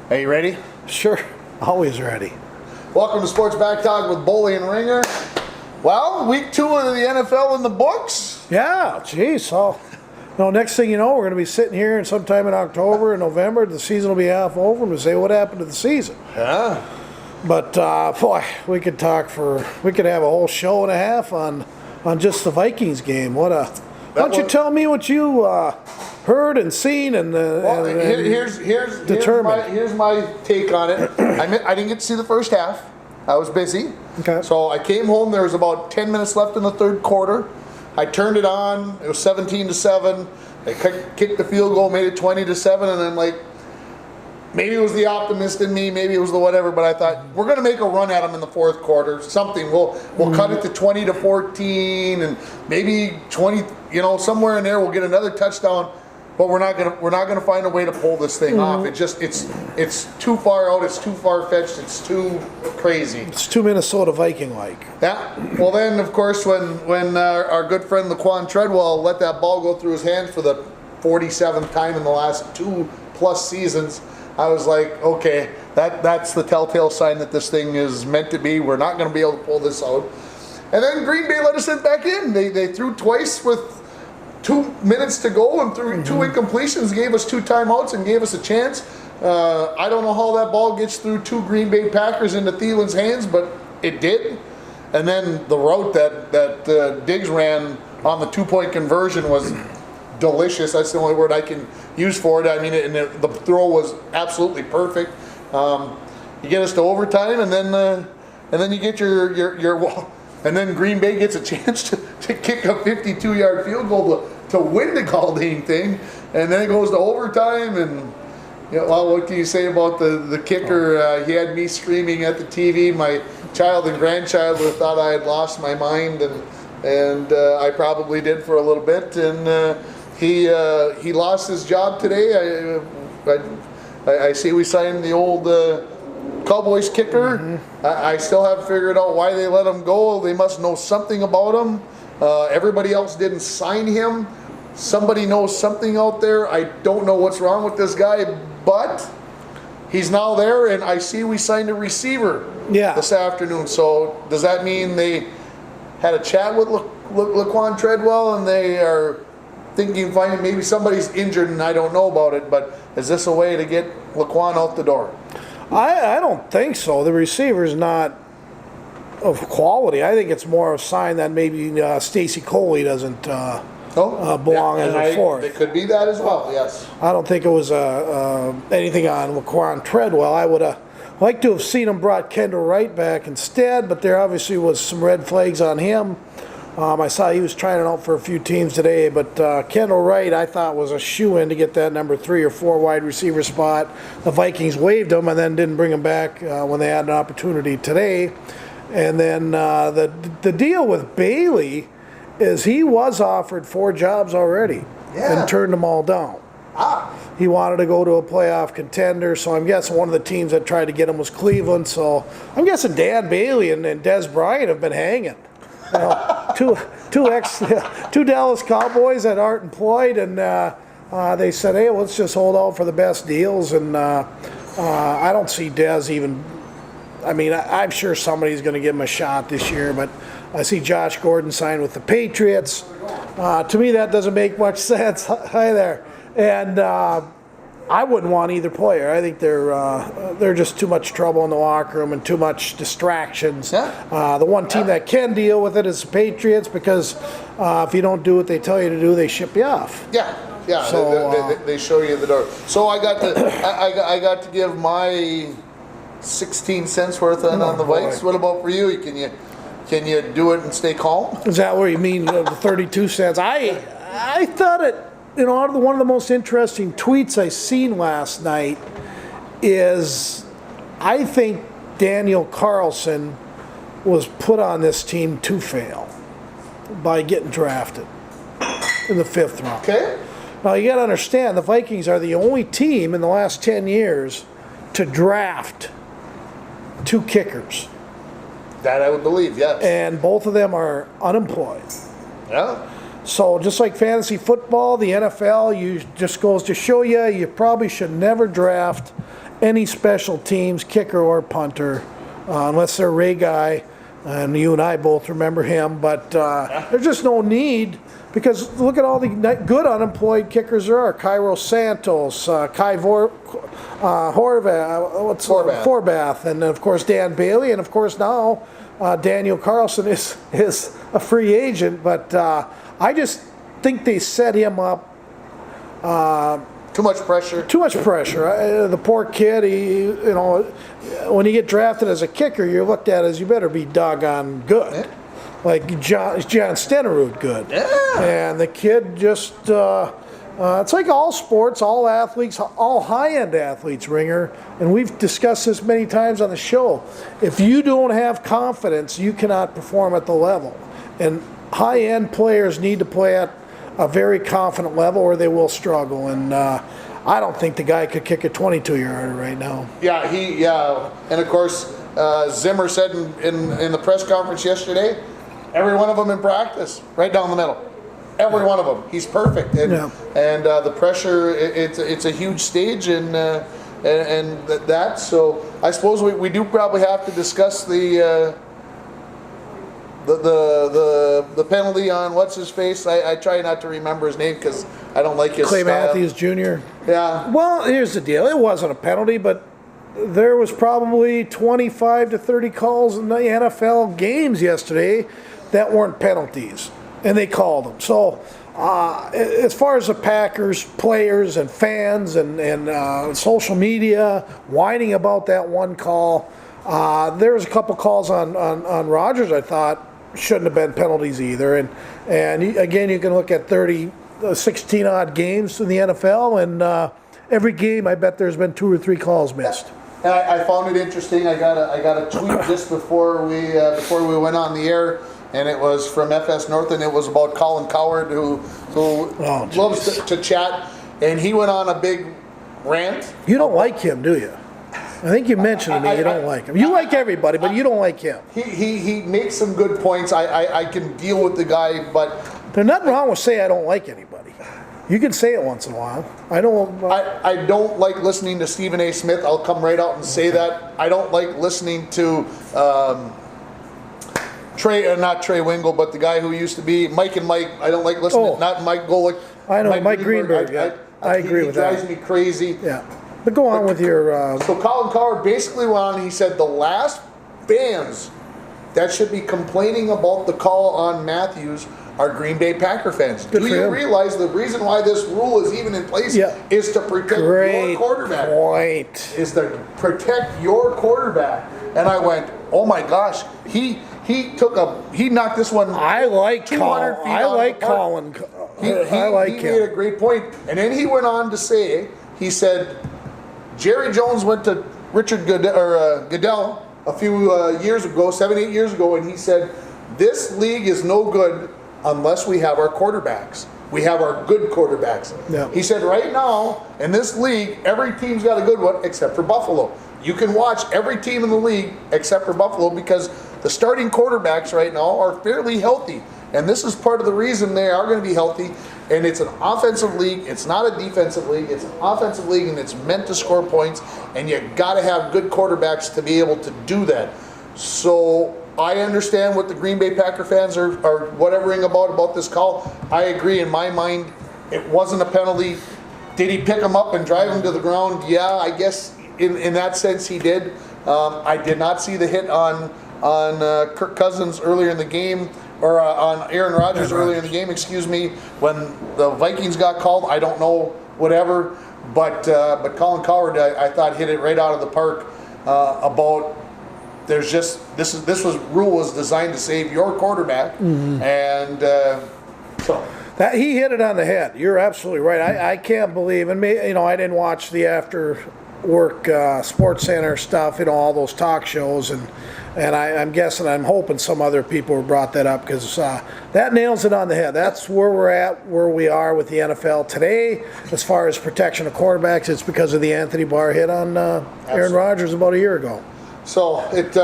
Are you ready? Sure, always ready. Welcome to Sports Back Talk with Boley and Ringer. Well, week 2 of the NFL in the books. Yeah, geez. So, next thing you know, we're going to be sitting here and sometime in October and November, the season will be half over, and we'll say, what happened to the season? Yeah. But, boy, we could have a whole show and a half on just the Vikings game. Why don't you tell me what you heard and seen here's my take on it. I didn't get to see the first half. I was busy. Okay. So I came home. There was about 10 minutes left in the third quarter. I turned it on. It was 17-7. They kicked the field goal, made it 20-7, and then maybe it was the optimist in me, maybe it was the whatever, but I thought we're going to make a run at them in the fourth quarter. Something we'll cut it to 20-14, and maybe 20. Somewhere in there we'll get another touchdown. But we're not gonna find a way to pull this thing off. It's too far out. It's too far fetched. It's too crazy. It's too Minnesota Viking-like. Yeah. Well, then of course when our good friend Laquan Treadwell let that ball go through his hands for the 47th time in the last 2+ seasons, I was like, okay, that's the telltale sign that this thing is meant to be. We're not going to be able to pull this out. And then Green Bay let us back in. They threw twice with 2 minutes to go and threw 2 incompletions, gave us 2 timeouts, and gave us a chance. I don't know how that ball gets through 2 Green Bay Packers into Thielen's hands, but it did. And then the route that Diggs ran on the 2-point conversion was delicious. That's the only word I can use for it. I mean, the throw was absolutely perfect. You get us to overtime, and then you get your and then Green Bay gets a chance to kick a 52-yard field goal to win the goddamn thing, and then it goes to overtime. And what can you say about the kicker? He had me screaming at the TV. My child and grandchild would have thought I had lost my mind, and I probably did for a little bit. And he lost his job today. I see we signed the old Cowboys kicker. I still haven't figured out why they let him go. They must know something about him. Everybody else didn't sign him. Somebody knows something out there. I don't know what's wrong with this guy, but he's now there, and I see we signed a receiver this afternoon. So does that mean they had a chat with Laquan Treadwell and they are thinking maybe somebody's injured and I don't know about it, but is this a way to get Laquan out the door? I don't think so. The receiver's not of quality. I think it's more of a sign that maybe Stacy Coley doesn't belong as a fourth. It could be that as well, yes. I don't think it was anything on Laquan Treadwell. I would have liked to have seen him brought Kendall Wright back instead, but there obviously was some red flags on him. I saw he was trying it out for a few teams today, but Kendall Wright I thought was a shoo-in to get that number 3 or 4 wide receiver spot. The Vikings waived him and then didn't bring him back when they had an opportunity today. And then the deal with Bailey is he was offered 4 jobs already and turned them all down. He wanted to go to a playoff contender, so I'm guessing one of the teams that tried to get him was Cleveland. So I'm guessing Dan Bailey and Dez Bryant have been hanging. Two Dallas Cowboys that aren't employed, and they said, hey, let's just hold out for the best deals. And I don't see Dez even. I mean, I'm sure somebody's going to give him a shot this year, but I see Josh Gordon signed with the Patriots. To me, that doesn't make much sense. Hi there. And I wouldn't want either player. I think they're just too much trouble in the locker room and too much distractions. The one team that can deal with it is the Patriots, because if you don't do what they tell you to do, they ship you off. Yeah. So, they show you the door. So I got to give my 16 cents worth on the Vikes. What about for you? Can you do it and stay calm? Is that what you mean? The 32 cents? I thought it. One of the most interesting tweets I seen last night is I think Daniel Carlson was put on this team to fail by getting drafted in the 5th round. Okay. Now you got to understand, the Vikings are the only team in the last 10 years to draft 2 kickers. That I would believe, yes. And both of them are unemployed. Yeah. So just like fantasy football, the NFL, just goes to show you probably should never draft any special teams, kicker or punter, unless they're Ray Guy, and you and I both remember him. But there's just no need, because look at all the good unemployed kickers there are. Cairo Santos, Kai Horvath, and of course Dan Bailey, and of course now Daniel Carlson is a free agent. But I just think they set him up. Too much pressure. Too much pressure. The poor kid, when you get drafted as a kicker, you're looked at as you better be doggone good. Yeah. Like John Stenerud good. Yeah. And the kid just, it's like all sports, all athletes, all high-end athletes, Ringer, and we've discussed this many times on the show. If you don't have confidence, you cannot perform at the level. And high-end players need to play at a very confident level or they will struggle. And I don't think the guy could kick a 22-yarder right now. Yeah, and of course, Zimmer said in the press conference yesterday, every one of them in practice, right down the middle. Every one of them. He's perfect. And the pressure, it's a huge stage, and that. So I suppose we do probably have to discuss the penalty on what's his face. I try not to remember his name because I don't like his Clay style. Matthews Jr. Yeah. Well, here's the deal. It wasn't a penalty, but there was probably 25 to 30 calls in the NFL games yesterday that weren't penalties, and they called them. So as far as the Packers players and fans and social media whining about that one call, there was a couple calls on Rodgers I thought shouldn't have been penalties either. And again, you can look at 16 odd games in the NFL, and every game I bet there's been 2 or 3 calls missed. And I found it interesting. I got a tweet just before we went on the air, and it was from FS North, and it was about Colin Cowherd, who loves to chat, and he went on a big rant. You don't like him, do you? I think you mentioned to me you don't like him. You like everybody, but you don't like him. He makes some good points. I can deal with the guy, but there's nothing wrong with saying I don't like anybody. You can say it once in a while. I don't like listening to Stephen A. Smith. I'll come right out and say that. I don't like listening to not Trey Wingle, but the guy who used to be Mike and Mike. I don't like listening to not Mike Golick. I know, Mike Greenberg. I agree with that. He drives me crazy. Yeah. But go on with your... So Colin Cowherd basically went on, he said the last fans that should be complaining about the call on Matthews are Green Bay Packer fans. Do you realize the reason why this rule is even in place is to protect your quarterback? Is to protect your quarterback. And I went, oh my gosh, he knocked this one. I like 200 feet. I like Colin. He made a great point. And then he went on to say, he said, Jerry Jones went to Richard Goodell a few years ago, 7-8 years ago, and he said, this league is no good unless we have our quarterbacks. We have our good quarterbacks. Yeah. He said right now, in this league, every team's got a good one except for Buffalo. You can watch every team in the league except for Buffalo because the starting quarterbacks right now are fairly healthy. And this is part of the reason they are going to be healthy. And it's an offensive league. It's not a defensive league. It's an offensive league, and it's meant to score points. And you got to have good quarterbacks to be able to do that. So I understand what the Green Bay Packer fans are whatevering about this call. I agree. In my mind, it wasn't a penalty. Did he pick him up and drive him to the ground? Yeah, I guess in that sense he did. I did not see the hit on Kirk Cousins earlier in the game. Or on Aaron Rodgers earlier in the game, when the Vikings got called. I don't know, whatever. But Colin Cowherd, I thought hit it right out of the park. About there's just rule was designed to save your quarterback, and so that he hit it on the head. You're absolutely right. I can't believe, and I didn't watch the after work Sports Center stuff, all those talk shows, and I'm guessing, I'm hoping some other people brought that up because that nails it on the head. That's where we're at, where we are with the NFL today. As far as protection of quarterbacks, it's because of the Anthony Barr hit on Aaron Rodgers about a year ago. So it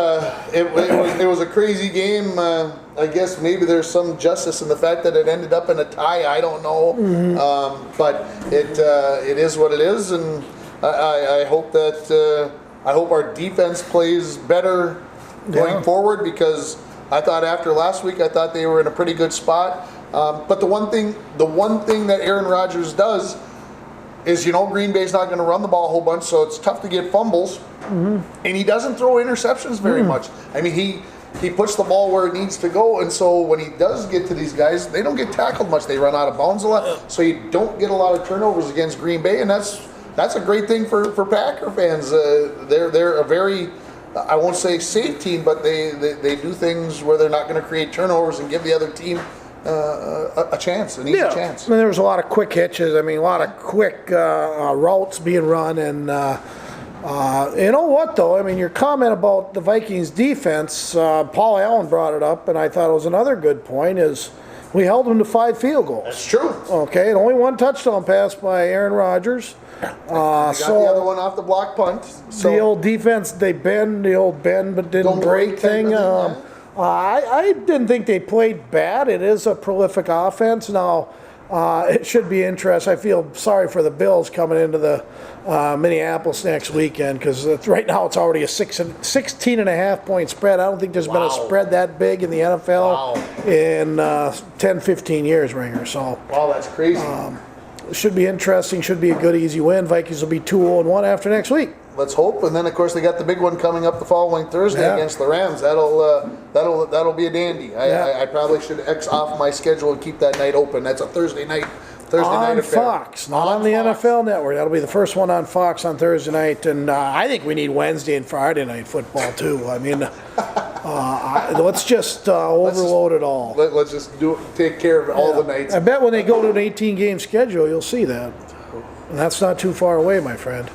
was a crazy game. I guess maybe there's some justice in the fact that it ended up in a tie. I don't know, but it is what it is, and I hope that I hope our defense plays better going forward, because I thought after last week, I thought they were in a pretty good spot. But the one thing that Aaron Rodgers does is, Green Bay's not going to run the ball a whole bunch, so it's tough to get fumbles. And he doesn't throw interceptions very much. I mean, he puts the ball where it needs to go, and so when he does get to these guys, they don't get tackled much. They run out of bounds a lot, so you don't get a lot of turnovers against Green Bay, and that's a great thing for Packer fans. They're a very, I won't say safe team, but they do things where they're not going to create turnovers and give the other team a chance, an easy chance. I mean, there was a lot of quick hitches. I mean, a lot of quick routes being run, and you know what, though? I mean, your comment about the Vikings defense, Paul Allen brought it up, and I thought it was another good point, is we held them to 5 field goals. That's true. Okay, and only 1 touchdown pass by Aaron Rodgers. Got the other one off the block punt. So the old defense, the old bend but didn't break thing. I didn't think they played bad. It is a prolific offense. Now, it should be interesting. I feel sorry for the Bills coming into the Minneapolis next weekend, because right now it's already a 16.5 point spread. I don't think there's been a spread that big in the NFL in 10, 15 years, Ringer. So, wow, that's crazy. It should be interesting. Should be a good, easy win. Vikings will be 2-0-1 after next week. Let's hope. And then, of course, they got the big one coming up the following Thursday against the Rams. That'll be a dandy. I probably should X off my schedule and keep that night open. That's a Thursday night. On Fox, not on the NFL Network. That'll be the first one on Fox on Thursday night, and I think we need Wednesday and Friday night football too. I mean, let's just overload it all. Let's just take care of all the nights. I bet when they go to an 18-game schedule, you'll see that, and that's not too far away, my friend.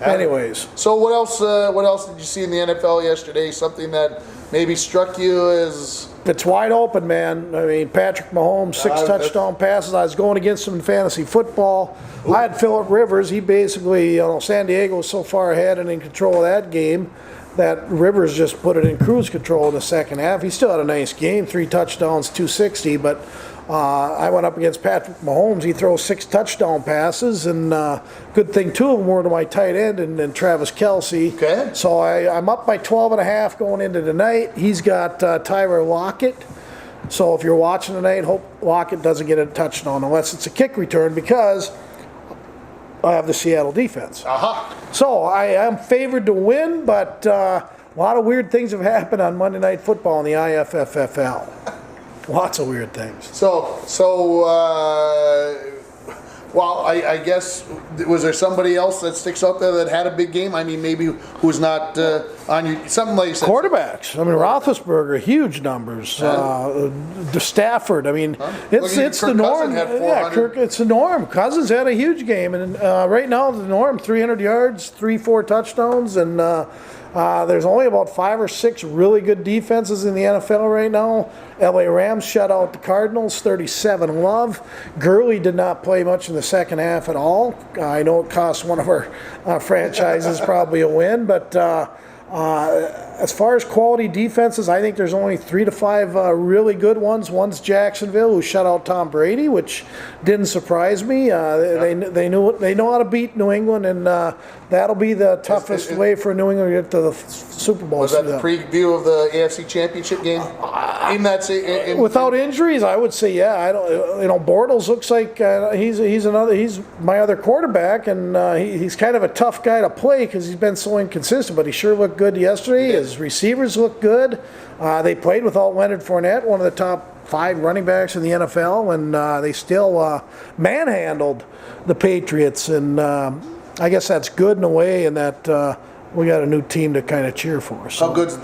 Anyways, so what else? What else did you see in the NFL yesterday? Something that maybe struck you as? It's wide open, man. I mean, Patrick Mahomes, 6 touchdown passes. I was going against him in fantasy football. I had Phillip Rivers. He basically, San Diego was so far ahead and in control of that game that Rivers just put it in cruise control in the second half. He still had a nice game, 3 touchdowns, 260, but I went up against Patrick Mahomes. He throws 6 touchdown passes, and good thing 2 of them were to my tight end and Travis Kelce. Okay. So I'm up by 12.5 going into tonight. He's got Tyler Lockett. So if you're watching tonight, hope Lockett doesn't get a touchdown unless it's a kick return, because I have the Seattle defense. So I am favored to win, but a lot of weird things have happened on Monday Night Football in the IFFFL. Lots of weird things. Well, I guess, was there somebody else that sticks out there that had a big game? I mean, maybe who's not on your, something like that. Quarterbacks. I mean, Roethlisberger, huge numbers. Stafford. I mean, it's the norm. Kirk, it's the norm. Cousins had a huge game, and right now the norm: 300 yards, 3-4 touchdowns, and there's only about 5 or 6 really good defenses in the NFL right now. LA Rams shut out the Cardinals 37-love. Gurley did not play much in the second half at all. I know it cost one of our franchises probably a win, but as far as quality defenses, I think there's only 3 to 5 really good ones. One's Jacksonville, who shut out Tom Brady, which didn't surprise me. They know how to beat New England, and that'll be the toughest way for New England to get to the Super Bowl. Was that the preview of the AFC Championship game? Without injuries, I would say yeah. Bortles looks like he's my other quarterback, and he's kind of a tough guy to play because he's been so inconsistent. But he sure looked good yesterday. His receivers look good. They played without Leonard Fournette, one of the top 5 running backs in the NFL, and they still manhandled the Patriots. And I guess that's good in a way, in that we got a new team to kind of cheer for. So. How good's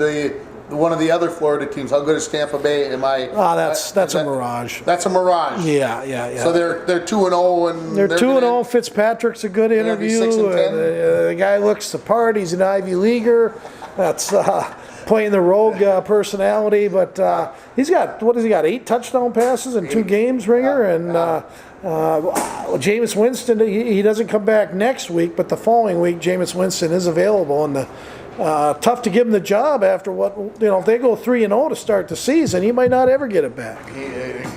one of the other Florida teams? How good is Tampa Bay? That's a mirage. That's a mirage. Yeah. So they're 2-0, and they're 2-0. Fitzpatrick's a good interview. 6-10. The guy looks the part. He's an Ivy Leaguer. That's playing the rogue personality, but he's got 8 touchdown passes in 2 games, Ringer, and Jameis Winston. He doesn't come back next week, but the following week, Jameis Winston is available, and the tough to give him the job after what, if they go 3-0 to start the season, he might not ever get it back.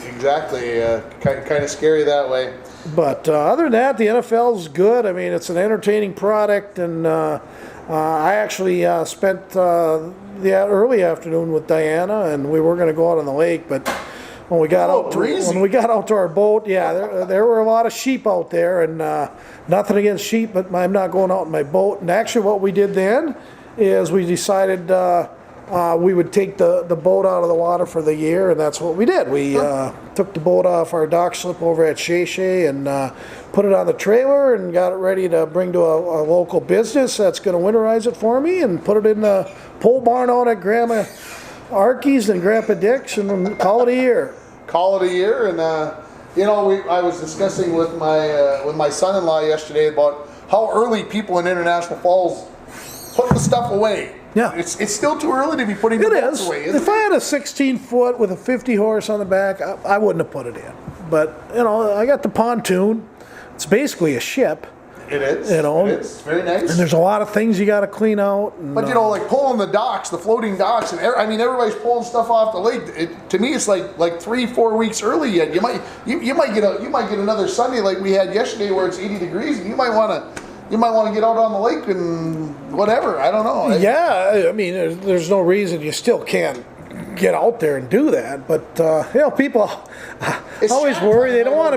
Exactly. Kind of scary that way. But other than that, the NFL's good. I mean, it's an entertaining product, and I actually spent the early afternoon with Diana, and we were going to go out on the lake, but when we got out to our boat, there were a lot of sheep out there, and nothing against sheep, but I'm not going out in my boat. And actually, what we did then is we decided we would take the boat out of the water for the year, and that's what we did. We took the boat off our dock slip over at Shea Shea and put it on the trailer and got it ready to bring to a local business that's going to winterize it for me, and put it in the pole barn out at Grandma Arky's and Grandpa Dick's, and call it a year. Call it a year, and I was discussing with my son-in-law yesterday about how early people in International Falls put the stuff away. Yeah. It's still too early to be putting the boats away, isn't it? If I had a 16-foot with a 50 horse on the back, I wouldn't have put it in. But, I got the pontoon. It's basically a ship. It is. It's very nice. And there's a lot of things you got to clean out. And, but like pulling the docks, the floating docks, and everybody's pulling stuff off the lake. To me, it's like 3-4 weeks early yet. You might get another Sunday like we had yesterday where it's 80 degrees, and you might want to get out on the lake and whatever. I don't know. Yeah, I mean, there's no reason you still can't get out there and do that. But people always worry they don't want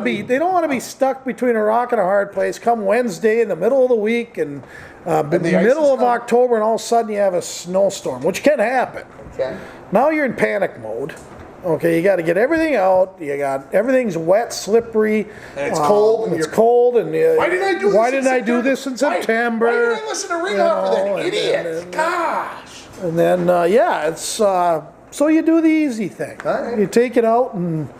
to be stuck between a rock and a hard place. Come Wednesday in the middle of the week and the middle of October, and all of a sudden you have a snowstorm, which can happen. Okay. Now you're in panic mode. Okay, you got to get everything out. Everything's wet, slippery. And it's cold. And it's cold. And why didn't I do this in September? Why didn't I listen to Ringo for that idiot? Gosh. And then it's so you do the easy thing. Right. You take it out and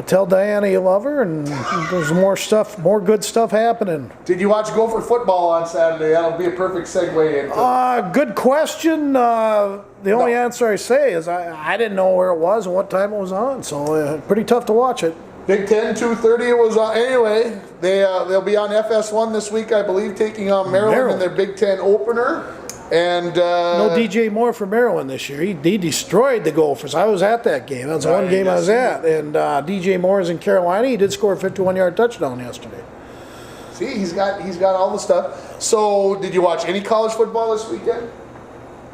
tell Diana you love her, and there's more good stuff happening. Did you watch Gopher football on Saturday? That'll be a perfect segue into. Good question. The only answer I say is I didn't know where it was and what time it was on, so pretty tough to watch it. Big Ten 2:30 it was on. Anyway, they'll be on FS1 this week, I believe, taking on Maryland in their Big Ten opener. And no DJ Moore for Maryland this year. He destroyed the Gophers. I was at that game. That was the one game I was at. And DJ Moore is in Carolina. He did score a 51-yard touchdown yesterday. See, he's got all the stuff. So, did you watch any college football this weekend?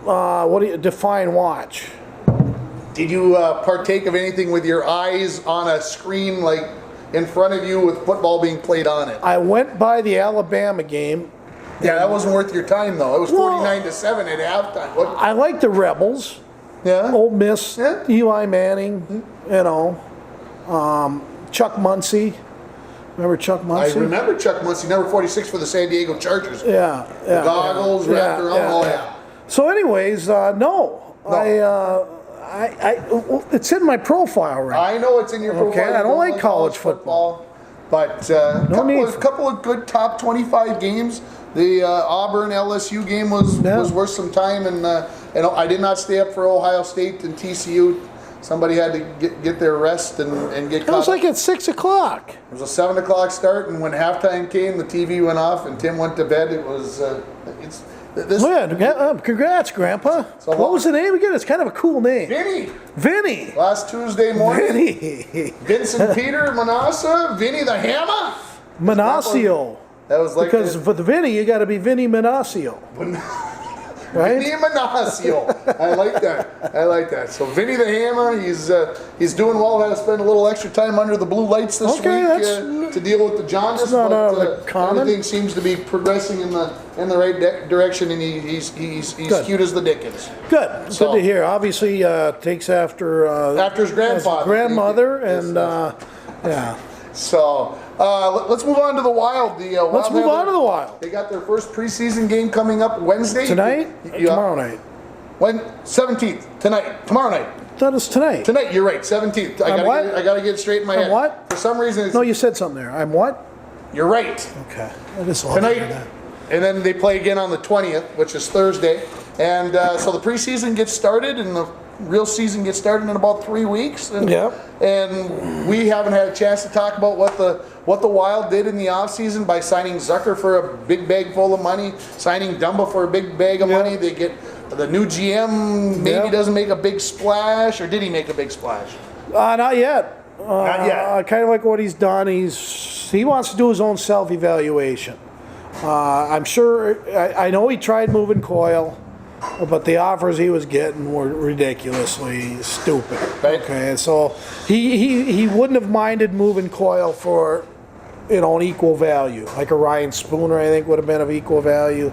What do you define watch? Did you partake of anything with your eyes on a screen like in front of you with football being played on it? I went by the Alabama game. Yeah, that wasn't worth your time though. It was 49-7 at halftime. I like the Rebels. Yeah. Ole Miss. Yeah. Eli Manning. Chuck Muncie. Remember Chuck Muncie? I remember Chuck Muncie, number 46 for the San Diego Chargers. Yeah. The goggles wrapped around. Yeah. So, anyways, no. It's in my profile, right? I know it's in your profile. Okay, I don't like college football. But a couple of good top 25 games. The Auburn LSU game was worth some time, and I did not stay up for Ohio State and TCU. Somebody had to get their rest and get caught. It was like at 6 o'clock. It was a 7 o'clock start, and when halftime came, the TV went off, and Tim went to bed. It was congrats, Grandpa. So what was the name again? It's kind of a cool name. Vinny. Last Tuesday morning. Vinny. Vincent Peter Manassa. Vinny the Hammer. Manassio. That was like because for the Vinny, you got to be Vinny Manassio. Right? Vinny Manassio. I like that. So Vinny the Hammer, he's doing well. Had to spend a little extra time under the blue lights this week to deal with the jaundice. Everything seems to be progressing in the right direction, and he's cute as the Dickens. Good. Good to hear. Obviously, takes after his grandmother, and yeah. So let's move on to the Wild. Let's move on to the Wild. They got their first preseason game coming up Wednesday. Tonight? Tomorrow night. When? 17th. Tonight. Tomorrow night. I thought it was tonight. Tonight, you're right. 17th. I gotta get it straight in my head. What? For some reason. No, you said something there. I'm what? You're right. Okay. I just love tonight. And then they play again on the 20th, which is Thursday. And so the preseason gets started, and the real season gets started in about 3 weeks. And, and we haven't had a chance to talk about what the Wild did in the offseason by signing Zucker for a big bag full of money, signing Dumba for a big bag of money. They get the new GM maybe doesn't make a big splash, or did he make a big splash? Not yet. Not yet. I kind of like what he's done. He wants to do his own self-evaluation. I'm sure, I know he tried moving Coyle, but the offers he was getting were ridiculously stupid. Right. Okay, so he wouldn't have minded moving Coyle for, an equal value, like a Ryan Spooner. I think would have been of equal value,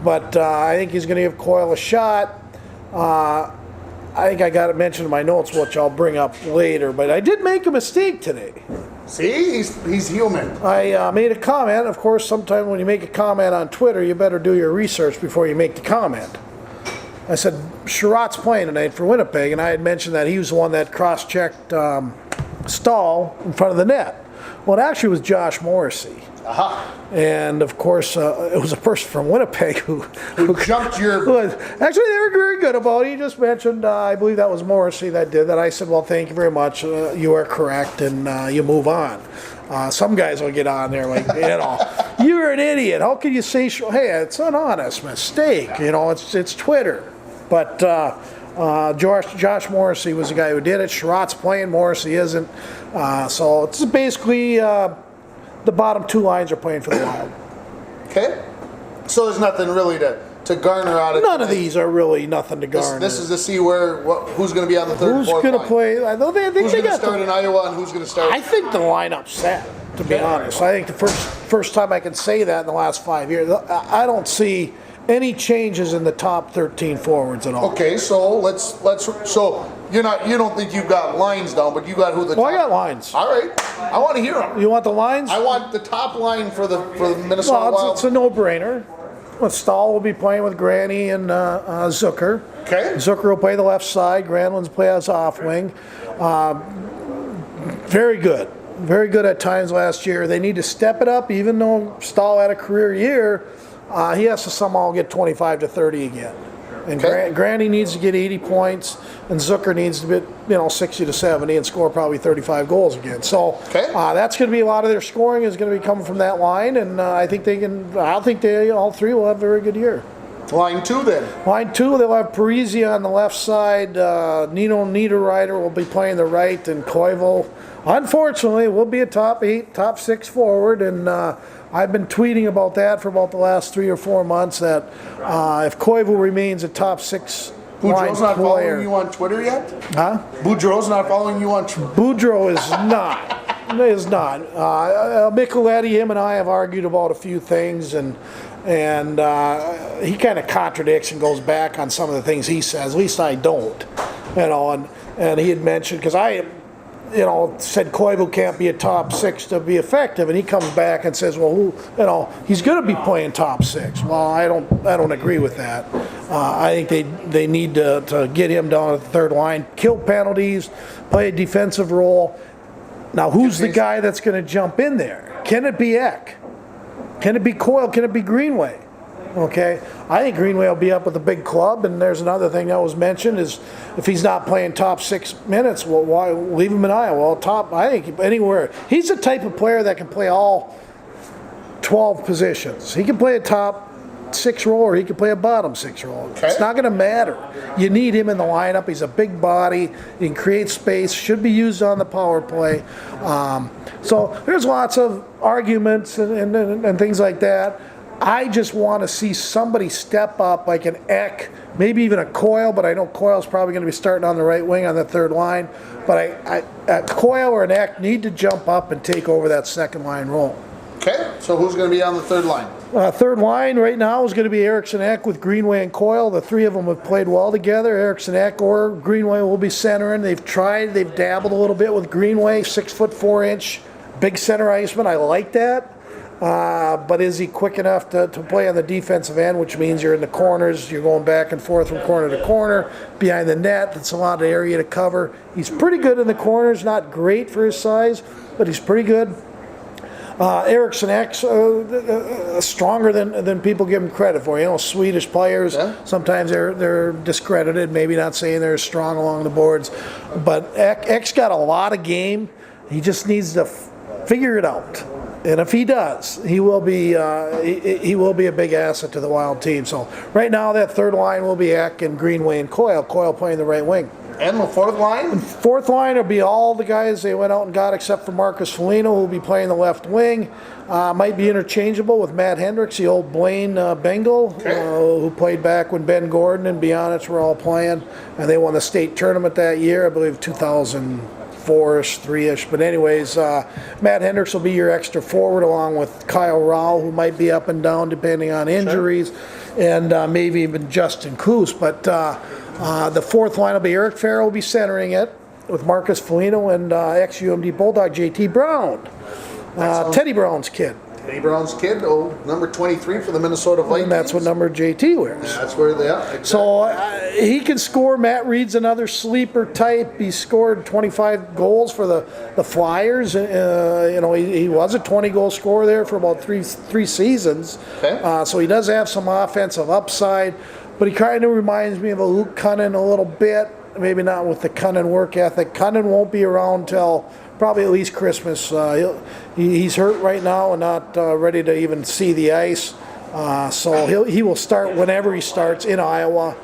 but I think he's going to give Coyle a shot. I think I got it mentioned in my notes, which I'll bring up later. But I did make a mistake today. See, he's human. I made a comment. Of course, sometimes when you make a comment on Twitter, you better do your research before you make the comment. I said, Sherratt's playing tonight for Winnipeg, and I had mentioned that he was the one that cross-checked Stahl in front of the net. Well, it actually was Josh Morrissey. And of course, it was a person from Winnipeg who jumped your. Actually, they were very good about it. He just mentioned, I believe that was Morrissey that did that. I said, well, thank you very much. You are correct, and you move on. Some guys will get on there like, you're an idiot. How can you say, hey, it's an honest mistake. It's Twitter. But Josh Morrissey was the guy who did it. Sherratt's playing, Morrissey isn't. So it's basically the bottom two lines are playing for the Wild. Okay. So there's nothing really to garner out of it. None of these are really nothing to garner. This is to see who's going to be on the third and fourth line. Who's going to play? I think who's going to start in Iowa and who's going to start? I think the lineup's set, to be honest. I think the first time I can say that in the last 5 years. I don't see any changes in the top 13 forwards at all. Okay, so let's so you don't think you've got lines down, but you got who the top. I got lines. All right, I want to hear them. You want the lines? I want the top line for the Minnesota Wild. It's a no-brainer. Stahl will be playing with Granny and Zucker. Okay. Zucker will play the left side. Granlund's play as off wing. Very good. Very good at times last year. They need to step it up, even though Stahl had a career year. He has to somehow get 25 to 30 again. And Granny needs to get 80 points, and Zucker needs to get 60 to 70 and score probably 35 goals again. So that's going to be a lot of their scoring is going to be coming from that line, and I think they can. I think they all three will have a very good year. Line two then. Line two, they'll have Parisi on the left side. Nino Niederreiter will be playing the right, and Koivu, unfortunately, will be a top 8, top 6 forward, and I've been tweeting about that for about the last 3 or 4 months that if Koivu remains a top 6 Boudreau's not following you on Twitter yet? Huh? Boudreau's not following you on Twitter? Boudreau is not. Is not. Micheletti, him and I have argued about a few things, and he kind of contradicts and goes back on some of the things he says. At least I don't. And he had mentioned, because I said Koivu can't be a top 6 to be effective, and he comes back and says, well, he's going to be playing top 6. Well, I don't agree with that. I think they need to get him down at the third line, kill penalties, play a defensive role. Now, who's the guy that's going to jump in there? Can it be Eck? Can it be Coyle? Can it be Greenway? Okay, I think Greenway will be up with a big club, and there's another thing that was mentioned is if he's not playing top 6 minutes, well, why leave him in Iowa? Well, I think anywhere. He's the type of player that can play all 12 positions. He can play a top 6 role, or he can play a bottom 6 role. Okay. It's not going to matter. You need him in the lineup. He's a big body. He can create space. Should be used on the power play. So there's lots of arguments and things like that. I just want to see somebody step up, like an Eck, maybe even a Coyle, but I know Coyle's probably going to be starting on the right wing on the third line. But Coyle or an Eck need to jump up and take over that second line role. Okay, so who's going to be on the third line? Third line right now is going to be Eriksson Ek with Greenway and Coyle. The three of them have played well together. Eriksson Ek or Greenway will be centering. They've dabbled a little bit with Greenway, 6'4", big center iceman. I like that. But is he quick enough to play on the defensive end, which means you're in the corners, you're going back and forth from corner to corner, behind the net, that's a lot of area to cover. He's pretty good in the corners, not great for his size, but he's pretty good. Eriksson X, stronger than people give him credit for. You know, Swedish players, sometimes they're discredited, maybe not saying they're strong along the boards. But X got a lot of game. He just needs to figure it out. And if he does, he will be a big asset to the Wild team. So right now that third line will be Eck and Greenway and Coyle. Coyle playing the right wing. And the fourth line? Fourth line will be all the guys they went out and got except for Marcus Foligno, who will be playing the left wing. Might be interchangeable with Matt Hendricks, the old Blaine Bengal, who played back when Ben Gordon and Bionich were all playing. And they won the state tournament that year, I believe 2004-ish, 3-ish. But anyways, Matt Hendricks will be your extra forward along with Kyle Rowell, who might be up and down depending on injuries, and maybe even Justin Coos. But the fourth line will be Eric Farrell will be centering it with Marcus Foligno and ex-UMD Bulldog JT Brown, Teddy Brown's kid. Teddy Brown's kid, number 23 for the Minnesota Vikings. And that's what number JT wears. That's where they are. Exactly. So he can score. Matt Reed's another sleeper type. He scored 25 goals for the Flyers. You know, he was a 20-goal scorer there for about three seasons. Okay. So he does have some offensive upside. But he kind of reminds me of a Luke Cunnin a little bit, maybe not with the Cunnin work ethic. Cunnin won't be around till probably at least Christmas. He's hurt right now and not ready to even see the ice. So he will start whenever he starts in Iowa.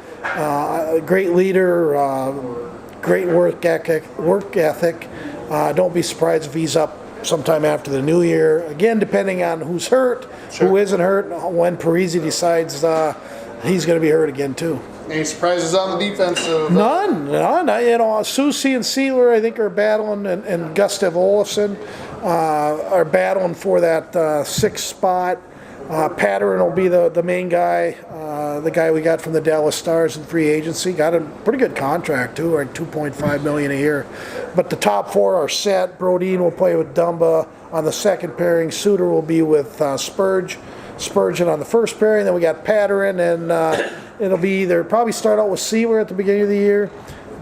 Great leader, great work ethic. Don't be surprised if he's up sometime after the new year. Again, depending on who's hurt, who isn't hurt, when Parise decides he's going to be hurt again too. Any surprises on the defensive? None. You know, Susie and Sealer, I think, are battling, and Gustav Olofsson are battling for that sixth spot. Patterson will be the main guy, the guy we got from the Dallas Stars in free agency. Got a pretty good contract too, like $2.5 million a year. But the top four are set. Brodin will play with Dumba on the second pairing. Suter will be with Spurgeon on the first pairing. Then we got Patterson, and it'll be either probably start out with Sealer at the beginning of the year,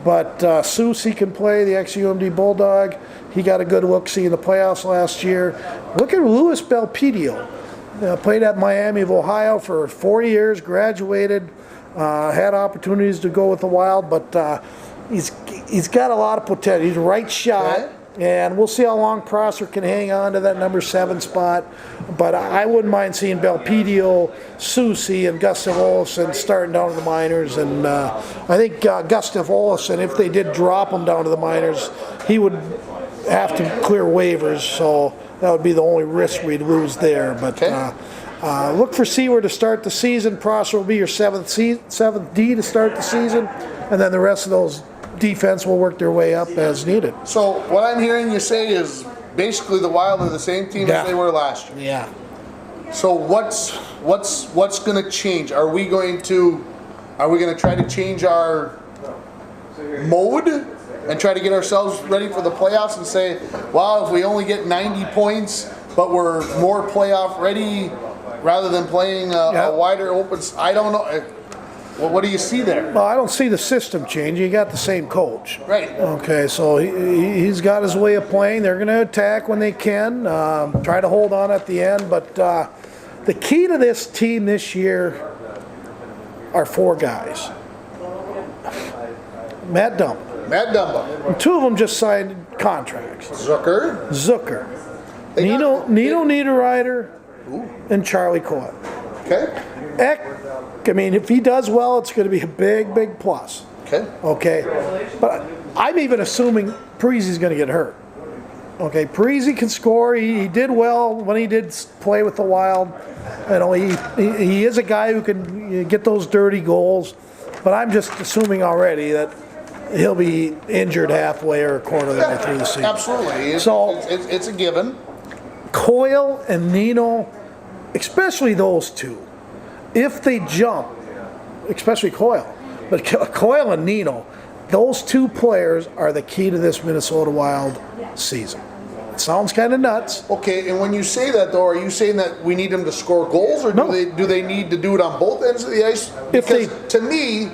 but Susie can play, the ex-UMD Bulldog. He got a good look-see in the playoffs last year. Look at Louis Belpedio. Played at Miami of Ohio for 4 years, graduated, had opportunities to go with the Wild, but he's got a lot of potential. He's a right shot. And we'll see how long Prosser can hang on to that number 7 spot. But I wouldn't mind seeing Belpedio, Susie, and Gustav Olofsson starting down to the minors. And I think Gustav Olofsson, if they did drop him down to the minors, he would have to clear waivers. So that would be the only risk we'd lose there. But look for Seaward to start the season. Prosser will be your 7th D to start the season. And then the rest of those defense will work their way up as needed. So what I'm hearing you say is basically the Wild are the same team as they were last year. Yeah. So what's going to change? Are we going to try to change our mode and try to get ourselves ready for the playoffs and say, wow, if we only get 90 points, but we're more playoff ready rather than playing a wider open? I don't know. Well, what do you see there? Well, I don't see the system changing. You got the same coach. Right. Okay, so he's got his way of playing. They're going to attack when they can, try to hold on at the end. But the key to this team this year are 4 guys. Matt Dumba. And 2 of them just signed contracts. Zucker. Nino Niederreiter and Charlie Coyle. Okay. Eck, I mean, if he does well, it's going to be a big plus. Okay. But I'm even assuming Parise's going to get hurt. Okay, Parise can score. He did well when he did play with the Wild. You know, he is a guy who can get those dirty goals. But I'm just assuming already that he'll be injured halfway or a quarter of the way through the season. Absolutely. It's a given. Coyle and Nino, especially those two, if they jump, especially Coyle, but Coyle and Nino, those 2 players are the key to this Minnesota Wild season. It sounds kind of nuts. Okay, and when you say that, though, are you saying that we need them to score goals, or do they need to do it on both ends of the ice? Because to me,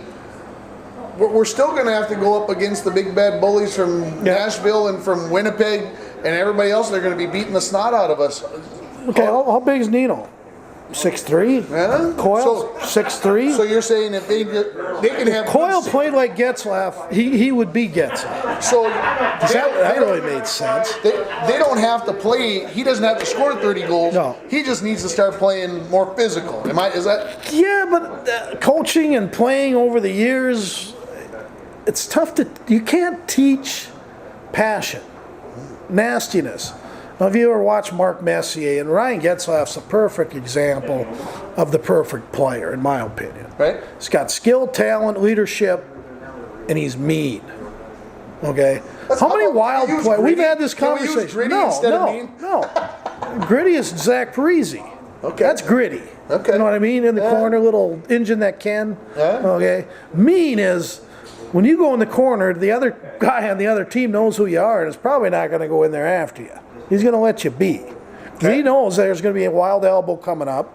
we're still going to have to go up against the big bad bullies from Nashville and from Winnipeg, and everybody else, they're going to be beating the snot out of us. Okay, how big is Nino? 6'3"? Yeah. Coyle, 6'3"? So you're saying if they can have Coyle played like Getzlaf, he would be Getzlaf. So That really made sense. they don't have to play. He doesn't have to score 30 goals. No. He just needs to start playing more physical. Is that? Yeah, but coaching and playing over the years, it's tough you can't teach passion, nastiness. Now, if you ever watch Mark Messier, and Ryan Getzlaf's a perfect example of the perfect player, in my opinion. Right. He's got skill, talent, leadership, and he's mean. Okay? How many wild players? We've had this conversation. No. Gritty is Zach Parise. Okay. That's gritty. Okay. You know what I mean? In the corner, little engine that can. Yeah. Okay. Mean is when you go in the corner, the other guy on the other team knows who you are and is probably not going to go in there after you. He's going to let you be. He knows there's going to be a wild elbow coming up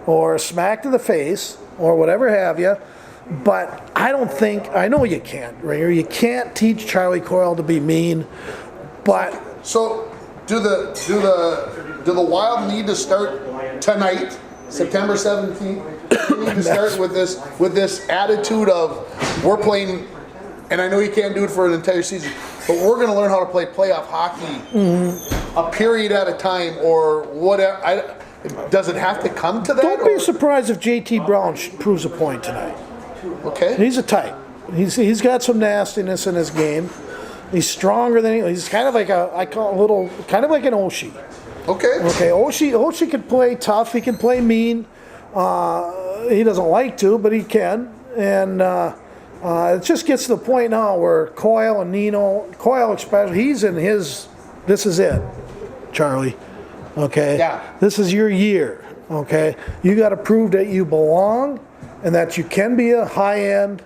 or a smack to the face or whatever have you. But I don't think, I know you can't, Ringer. You can't teach Charlie Coyle to be mean. But So do the Wild need to start tonight, September 17th? They need to start with this attitude of we're playing, and I know you can't do it for an entire season, but we're going to learn how to play playoff hockey a period at a time or whatever. Does it have to come to that? don't be surprised if JT Brown proves a point tonight. Okay. He's a type. He's got some nastiness in his game. He's stronger than he's kind of like kind of like an Oshie. Okay. Okay, Oshie can play tough. He can play mean. He doesn't like to, but he can. And it just gets to the point now where Coyle and Nino, Coyle especially, he's in his. This is it, Charlie. Okay. Yeah. This is your year. Okay. You got to prove that you belong, and that you can be a high-end,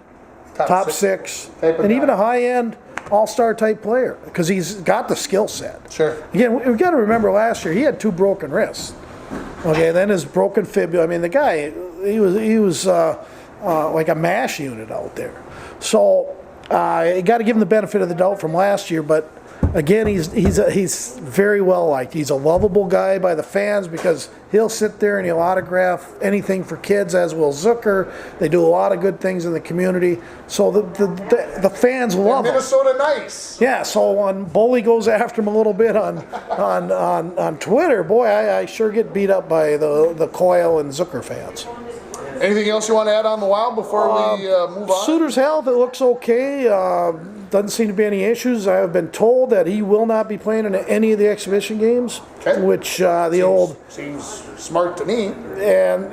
top six, and even a high-end all-star type player because he's got the skill set. Sure. Again, we've got to remember last year he had 2 broken wrists. Okay, then his broken fibula. I mean, the guy, he was like a MASH unit out there. So you got to give him the benefit of the doubt from last year, but. Again, he's very well liked. He's a lovable guy by the fans because he'll sit there and he'll autograph anything for kids, as will Zucker. They do a lot of good things in the community, so the fans love him. Minnesota nice. Yeah. So when Bully goes after him a little bit on Twitter, boy, I sure get beat up by the Coyle and Zucker fans. Anything else you want to add on the Wild before we move on? Suter's health, it looks okay. Doesn't seem to be any issues. I have been told that he will not be playing in any of the exhibition games, okay. Which seems smart to me. And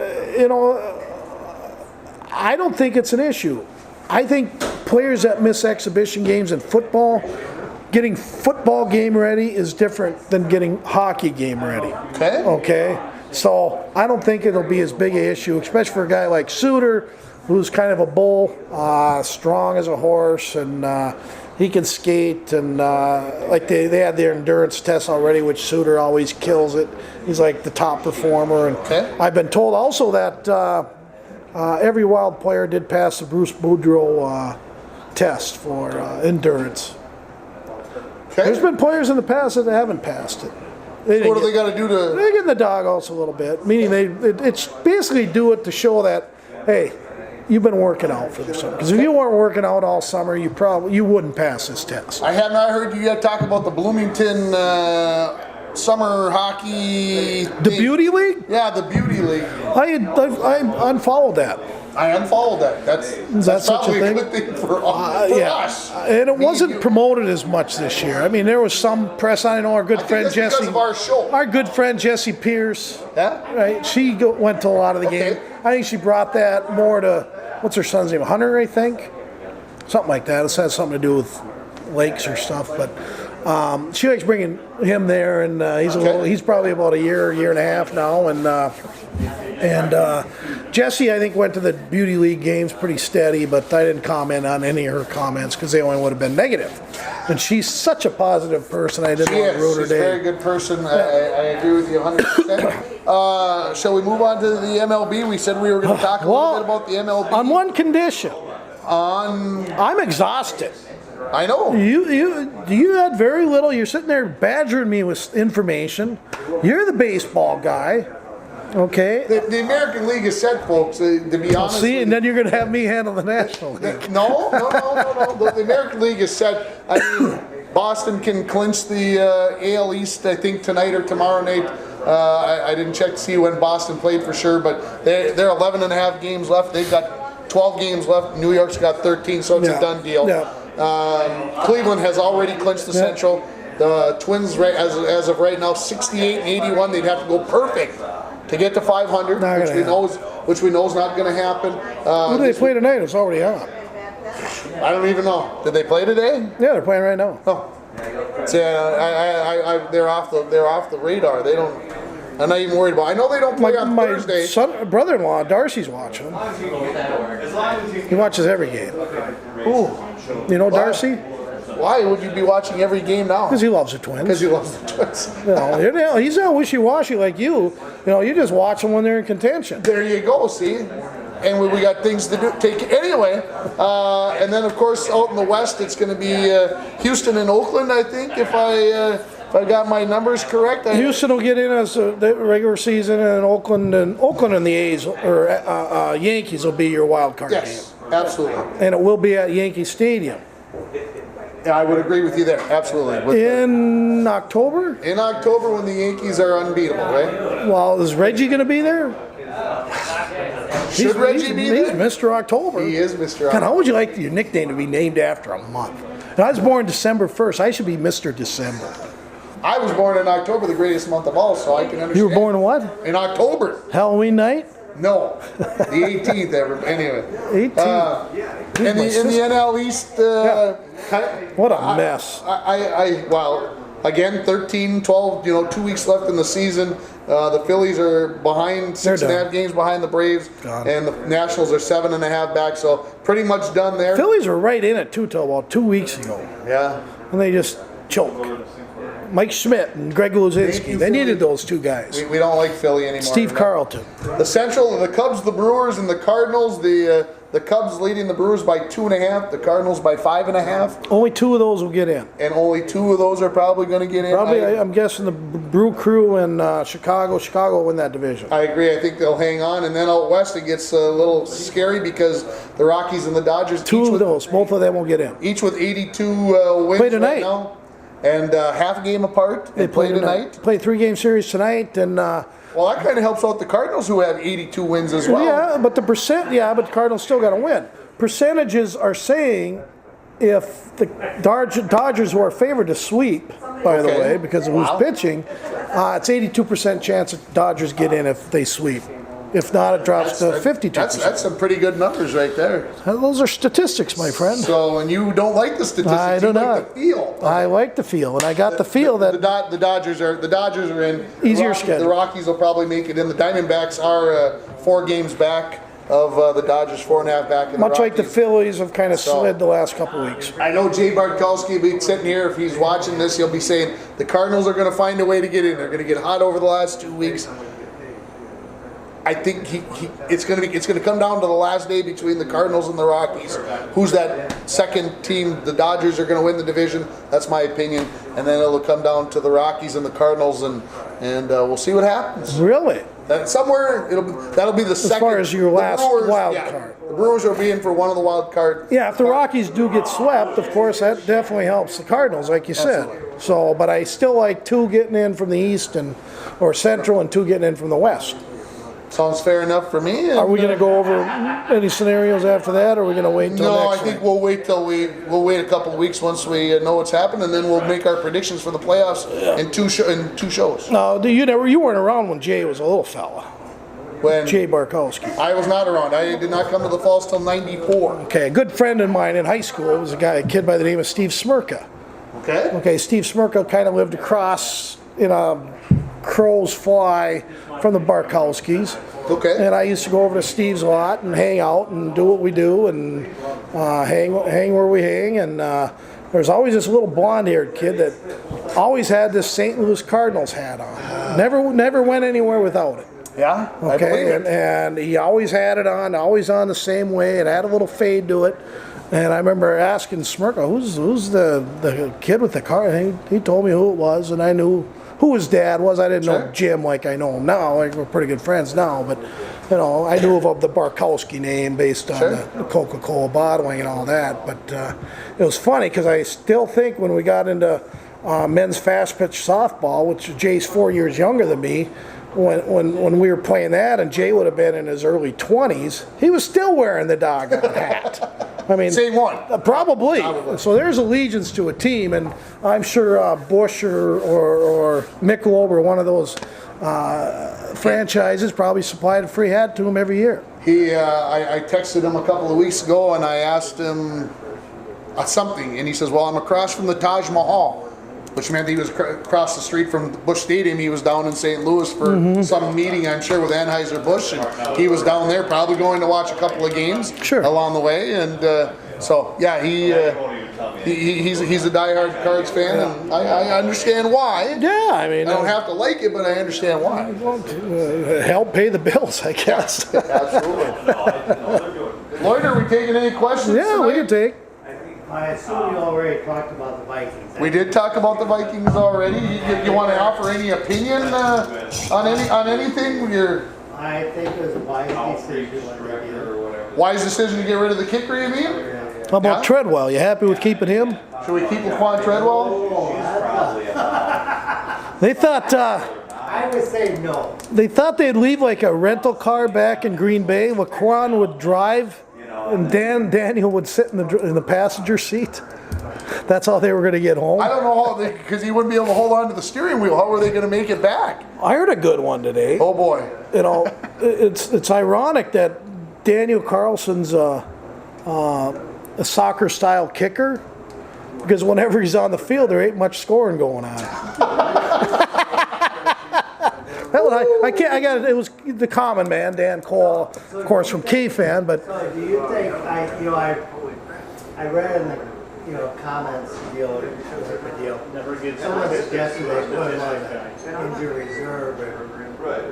I don't think it's an issue. I think players that miss exhibition games in football, getting football game ready is different than getting hockey game ready. Okay. Okay. So I don't think it'll be as big an issue, especially for a guy like Suter, who's kind of a bull, strong as a horse, and he can skate. And like they had their endurance tests already, which Suter always kills it. He's like the top performer. And okay. I've been told also that every Wild player did pass the Bruce Boudreau test for endurance. Okay. There's been players in the past that haven't passed it. What do they got to do to? They get in the doghouse a little bit, meaning it's basically do it to show that, hey, you've been working out for this summer. Because if you weren't working out all summer, you wouldn't pass this test. I have not heard you yet talk about the Bloomington summer hockey. The Beauty League? Yeah, the Beauty League. I unfollowed that. I unfollowed that. That's such a probably thing? a good thing for us. And it wasn't promoted as much this year. I mean, there was some press on it. Our good friend Jesse. Because of our show. Our good friend Jessie Pierce. Yeah. Right. She went to a lot of the game. I think she brought that more to what's her son's name? Hunter, I think. Something like that. It has something to do with lakes or stuff, but. She likes bringing him there, and he's probably about a year and a half now, and Jessie, I think, went to the Beauty League games pretty steady, but I didn't comment on any of her comments because they only would have been negative. And she's such a positive person. I didn't want to ruin her day. She's a very good person. I agree with you 100%. Shall we move on to the MLB? We said we were going to talk a little bit about the MLB. On one condition. I'm exhausted. I know. You had very little. You're sitting there badgering me with information. You're the baseball guy, okay? The American League is set, folks. To be honest. See, and then you're going to have me handle the National League. No. The American League is set. I mean, Boston can clinch the AL East, I think, tonight or tomorrow night. I didn't check to see when Boston played for sure, but they're 11 and a half games left. They've got 12 games left. New York's got 13, so it's a done deal. Yeah. Cleveland has already clinched the Central. The Twins, as of right now, 68 and 81. They'd have to go perfect to get to 500, which we know is not going to happen. Who do they play tonight? It's already on. I don't even know. Did they play today? Yeah, they're playing right now. Oh, so, they're off the radar. They don't. I'm not even worried about. I know they don't play on Thursday. My brother-in-law Darcy's watching. He watches every game. Ooh, you know Darcy? Why would you be watching every game now? Because he loves the Twins. Because he loves the Twins. He's not wishy-washy like you. You just watch them when they're in contention. There you go. See, and we got things to do. Take anyway, and then of course out in the West, it's going to be Houston and Oakland. I think if I got my numbers correct. Houston will get in as the regular season, and Oakland and the A's or Yankees will be your wild card game. Yes, absolutely. And it will be at Yankee Stadium. Yeah, I would agree with you there. Absolutely. In October? In October, when the Yankees are unbeatable, right? Well, is Reggie going to be there? Should Reggie be there? He's Mr. October. He is Mr. October. God, how would you like your nickname to be named after a month? And I was born December 1st. I should be Mr. December. I was born in October, the greatest month of all, so I can understand. You were born what? In October. Halloween night? No, the 18th. Anyway. 18th. In the NL East. What a mess. Well, again, 13, 12. 2 weeks left in the season. The Phillies are behind 6.5 games behind the Braves, and the Nationals are 7.5 back. So pretty much done there. Phillies were right in it too till about 2 weeks ago. Yeah. And they just choked. Mike Schmidt and Greg Luzinski. They needed those two guys. We don't like Philly anymore. Steve Carlton. The Central, the Cubs, the Brewers, and the Cardinals. The Cubs leading the Brewers by 2.5. The Cardinals by 5.5. Only two of those will get in. And only two of those are probably going to get in. Probably, I'm guessing the Brew Crew and Chicago. Chicago will win that division. I agree. I think they'll hang on. And then out west, it gets a little scary because the Rockies and the Dodgers. Both of them will get in. Each with 82 wins play tonight. Right now. And half a game apart. They play tonight. Play a 3-game series tonight, and well, that kind of helps out the Cardinals, who have 82 wins as well. Yeah, but the Cardinals still got to win. Percentages are saying if the Dodgers, who are favored to sweep, by the way, because of who's pitching, it's 82% chance that Dodgers get in if they sweep. If not, it drops to 52%. That's some pretty good numbers right there. Those are statistics, my friend. So, and you don't like the statistics. I do not. Like the feel. I like the feel, and I got the feel that the Dodgers are in. Easier schedule. The Rockies will probably make it in. The Diamondbacks are 4 games back of the Dodgers, 4.5 back. Much like the Phillies have kind of slid the last couple of weeks. I know Jay Bartkowski will be sitting here. If he's watching this, he'll be saying the Cardinals are going to find a way to get in. They're going to get hot over the last 2 weeks. I think it's going to come down to the last day between the Cardinals and the Rockies. Who's that second team? The Dodgers are going to win the division. That's my opinion. And then it'll come down to the Rockies and the Cardinals, and we'll see what happens. Really? Somewhere that'll be the second. As far as your last wild card. The Brewers will be in for one of the wild cards. Yeah, if the Rockies do get swept, of course, that definitely helps the Cardinals, like you said. Absolutely. So, but I still like 2 getting in from the East or Central, and 2 getting in from the West. Sounds fair enough for me. Are we going to go over any scenarios after that, or are we going to wait until next week? I think we'll wait till we'll wait a couple of weeks once we know what's happened, and then we'll make our predictions for the playoffs in two shows. No, you weren't around when Jay was a little fella. When Jay Bartkowski. I was not around. I did not come to the Falls till '94. Okay, a good friend of mine in high school was a kid by the name of Steve Smirka. Okay, Steve Smirka kind of lived across in a crow's fly from the Bartkowskis. Okay. And I used to go over to Steve's lot and hang out and do what we do and hang where we hang. And there's always this little blonde-haired kid that always had this St. Louis Cardinals hat on. Never went anywhere without it. Yeah. Okay. And he always had it on, always on the same way. It had a little fade to it. And I remember asking Smirka, who's the kid with the car? And he told me who it was, and I knew who his dad was. I didn't know Jim like I know him now. Like, we're pretty good friends now, but I knew of the Barkowski name based on the Coca-Cola bottling and all that. But it was funny because I still think when we got into men's fast pitch softball, which Jay's 4 years younger than me, when we were playing that, and Jay would have been in his early 20s, he was still wearing the doggone hat. I mean, same one. Probably. So there's allegiance to a team, and I'm sure Bush or Michelob or one of those franchises probably supplied a free hat to him every year. I texted him a couple of weeks ago, and I asked him something, and he says, well, I'm across from the Taj Mahal, which meant he was across the street from Busch Stadium. He was down in St. Louis for some meeting, I'm sure, with Anheuser-Busch, and he was down there probably going to watch a couple of games along the way. And so, yeah, he's a diehard Cards fan, and I understand why. Yeah, I mean, I don't have to like it, but I understand why. Help pay the bills, I guess. Absolutely. Lloyd, are we taking any questions Yeah, tonight? we can take. I assume you already talked about the Vikings. We did talk about the Vikings already. You want to offer any opinion on anything? I think it was a wise decision what they did. Wise decision to get rid of the kicker, you mean? How about Treadwell? You happy with keeping him? Should we keep Laquan Treadwell? They thought I would say no. they thought they'd leave like a rental car back in Green Bay. Laquan would drive, and Daniel would sit in the passenger seat. That's how they were going to get home. I don't know how because he wouldn't be able to hold on to the steering wheel. How were they going to make it back? I heard a good one today. Oh boy! It's ironic that Daniel Carlson's a soccer style kicker, because whenever he's on the field, there ain't much scoring going on. It was the common man, Dan Cole, of course, from K-Fan, but So do you think, I read in the comments, someone suggested they put him on the injury reserve.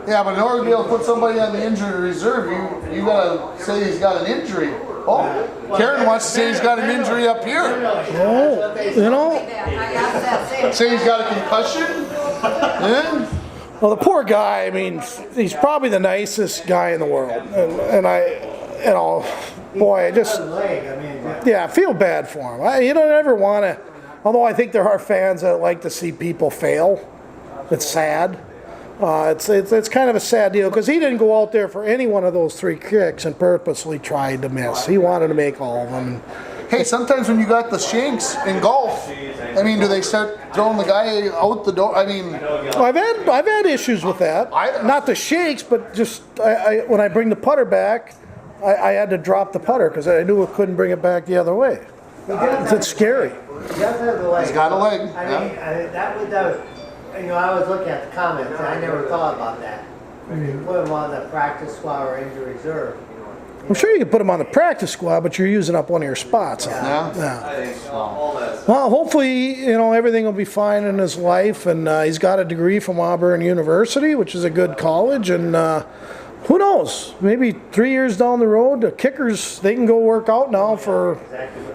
Yeah, but in order to be able to put somebody on the injury reserve, you gotta say he's got an injury. Oh, Karen wants to say he's got an injury up here. Say he's got a concussion. Yeah. well, the poor guy. I mean, he's probably the nicest guy in the world, and boy, I just. Yeah, I feel bad for him. You don't ever want to, although I think there are fans that like to see people fail. It's sad. It's kind of a sad deal because he didn't go out there for any one of those 3 kicks and purposely tried to miss. He wanted to make all of them. Hey, sometimes when you got the shanks in golf, I mean, do they start throwing the guy out the door? I mean, I've had issues with that. Not the shakes, but just when I bring the putter back, I had to drop the putter because I knew I couldn't bring it back the other way. It's scary. He does have the leg. he's got a leg. That was, I was looking at the comments, and I never thought about that. You put him on the practice squad or injury reserve. I'm sure you can put him on the practice squad, but you're using up one of your spots. Yeah. Well, hopefully, everything will be fine in his life, and he's got a degree from Auburn University, which is a good college, and who knows? Maybe 3 years down the road, the kickers, they can go work out now for,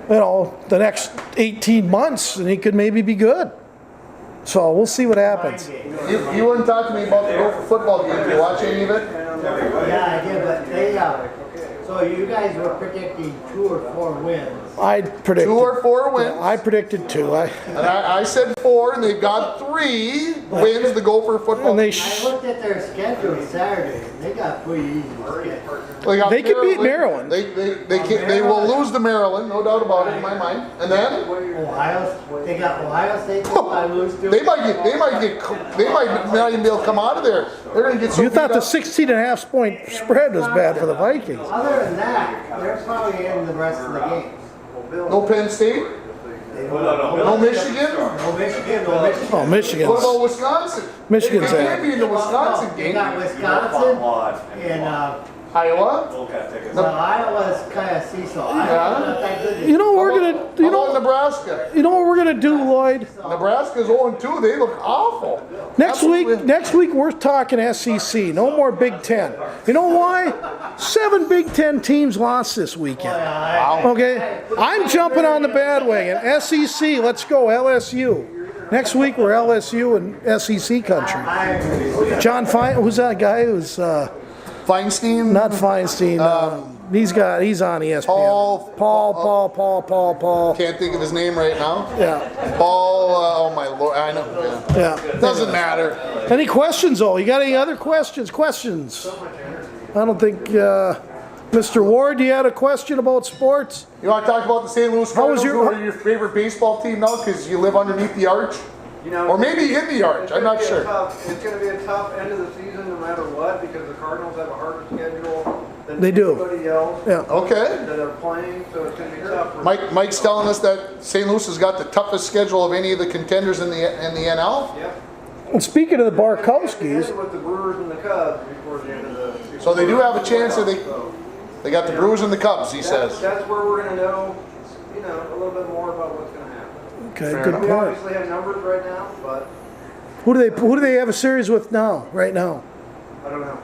the next 18 months, and he could maybe be good. So we'll see what happens. You wouldn't talk to me about the Gopher football game. Did you watch any of it? Yeah, I did, but so you guys were predicting 2 or 4 wins. I predicted 2 or 4 wins. Yeah, I predicted 2. I said 4, and they've got 3 wins. The Gopher football. And I looked at their schedule Saturday, and they got pretty easy schedule. They could beat Maryland. They will lose to Maryland, no doubt about it in my mind. And then They got Ohio State. they might not even be able to come out of there. They're going to get so You thought beat the up. 16.5 point spread was bad for the Vikings. Other than that, they're probably in the rest of the games. No Penn State, no Michigan. No Michigan, no Michigan. Oh, Michigan's. What about Wisconsin? Michigan's They can't be in the Wisconsin They game. got Wisconsin and Iowa? So Iowa's kind of seesaw. Yeah. Not that good. You know what we're gonna, you How about know, Nebraska? you know what we're gonna do, Lloyd? Nebraska's 0-2. They look awful. Next Absolutely. week we're talking SEC. No more Big Ten. You know why? 7 Big Ten teams lost this weekend. Okay, I'm jumping on the bandwagon. SEC, let's go LSU. Next week we're LSU and SEC country. I agree. John Fine, who's that guy? Who's Feinstein? not Feinstein? He's on ESPN. Paul. Can't think of his name right now. Yeah, Paul, oh my lord, I know. Yeah. yeah. Doesn't matter. Any questions, though? You got any other questions? Questions? I don't think, Mr. Ward, you had a question about sports? You want to talk about the St. Louis How was Cardinals, your- who are your favorite baseball team now because you live underneath the arch? You know, Or maybe in the arch, I'm not sure. It's going to be a tough end of the season no matter what because the Cardinals have a harder schedule than They do. anybody else Yeah. Okay. that are playing, so it's going to be tough. for- Mike's telling us that St. Louis has got the toughest schedule of any of the contenders in the NL. Yep. And speaking of the It's Barkowskis, with the Brewers and the Cubs before the end of the. So they do have a chance that So they got the Brewers and the Cubs, he that's, says. that's where we're going to know, a little bit more about what's going to happen. okay, Fair good enough. We point. obviously have numbers right now, but Who do they have a series with now? Right now? I don't know.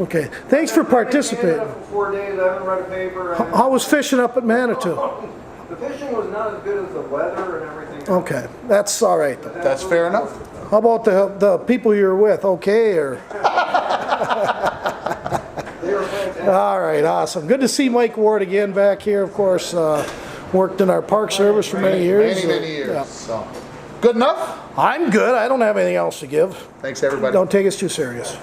Okay. Thanks for I've been in participating. Canada for 4 days. I haven't read a paper. I haven't- How was fishing up at Manitou? The fishing was not as good as the weather and everything. else. Okay, that's all right. That's fair enough. How about the people you're with? Okay, or They were fantastic. all right, awesome. Good to see Mike Ward again back here. Of course, worked in our park service for many years. Many years. Yeah. So, good enough? I'm good. I don't have anything else to give. Thanks, everybody. Don't take us too serious.